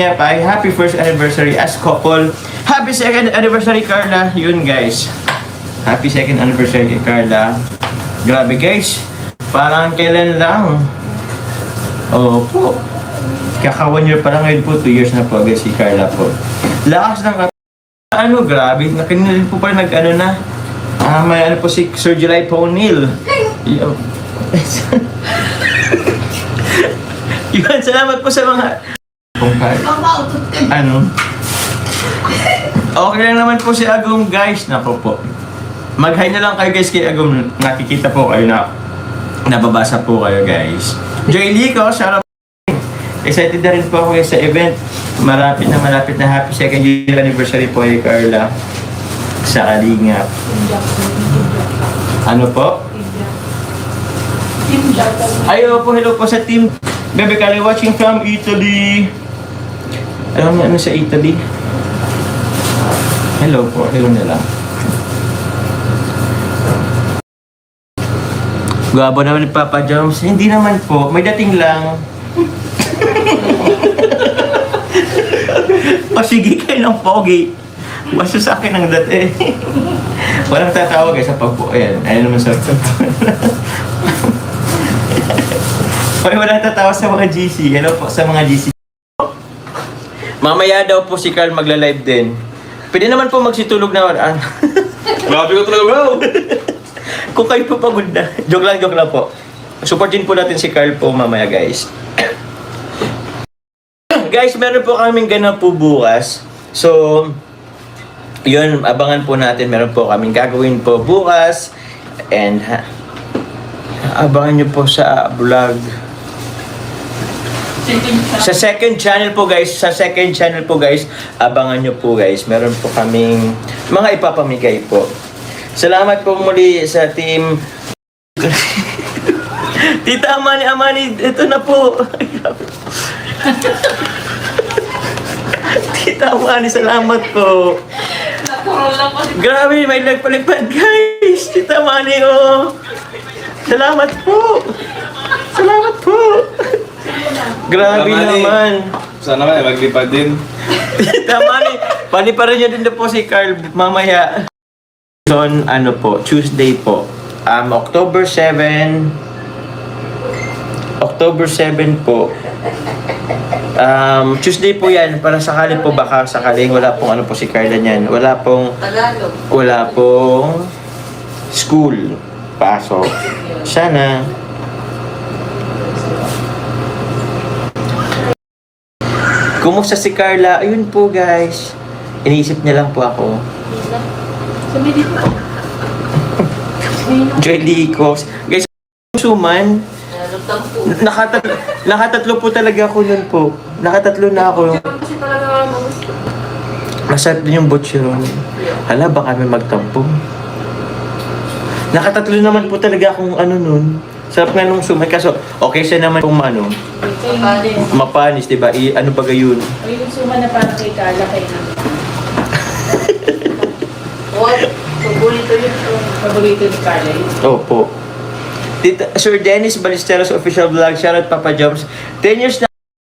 Yep, ay happy first anniversary as couple. Happy second anniversary, Carla. Yun, guys. Happy second anniversary kay Carla. Grabe, guys. Parang kailan lang. Opo. Kaka 1 year pa lang ngayon po. 2 years na po agad si Carla po. Lakas ng ano, grabe. Nakinilin po pa nag-ano na. May ano po si Sir July O'Neil. Yun, salamat po sa mga... Ano? Okay lang naman po si Agum, guys. Nako po. Mag-hi na lang kayo, guys, kay Agum. Nakikita po kayo na nababasa po kayo, guys. Joy Lico, shout out. Excited na rin po ako sa event. Malapit na happy second year anniversary po kay Carla sa Kalingap. Ano po? Ayo po, hello po sa team. Bebe Kali watching from Italy. Alam niyo ano sa Italy? Hello po, hello na lang. Gwabo naman ni Papa Joms. Hindi naman po, may dating lang. Pasigi kayo ng pogi. Basta sa akin ang dati. Walang tatawag sa pagpo. Ayan, ayun naman sa Hoy, walang tatawa sa mga GC. Hello po sa mga GC. Mamaya daw po si Carl magla-live din. Pwede naman po magsitulog na. Grabe ko talaga, bro! Kung kayo po pagod na. Joke lang po. Supportin po natin si Carl po mamaya, guys. Guys, meron po kaming ganun po bukas. So, yun, abangan po natin. Meron po kaming gagawin po bukas. And, abangan nyo po sa vlog. Sa second channel po, guys. Abangan nyo po, guys. Meron po kaming mga ipapamigay po. Salamat po muli sa team. Tita Amani, ito na po. Tita Amani, salamat po. Grabe, may nagpalipad, guys. Tita Amani, oh. Salamat po. Grabe naman. Sana ka maglipad din. Tama ni. Paliparin niyo din po si Carl mamaya. On ano po, Tuesday po. October 7 po. Tuesday po yan. Para sakali po baka sakaling wala pong ano po si Carla niyan. Wala pong school. Pasok. Sana. Kumusta si Carla? Ayun po, guys. Iniisip niya lang po ako. Sabi dito. Joy Licos. Guys, suman. Nakatatlo po talaga ako nun po. Nakatatlo na ako. Kasi talaga Masarap din yung butcheron. Hala, baka may magtampo. Nakatatlo naman po talaga akong ano nun. Sarap nga nung sumay. Kaso, okay siya naman kung ano. Mapanis, diba? Ano ba gayon? Ay, yung suma na para kay Carla kay na. What? Paborito yun. Paborito ni Carla yun. Opo. Sir Dennis Ballesteros official vlog. Shoutout Papa Joms. 10 years na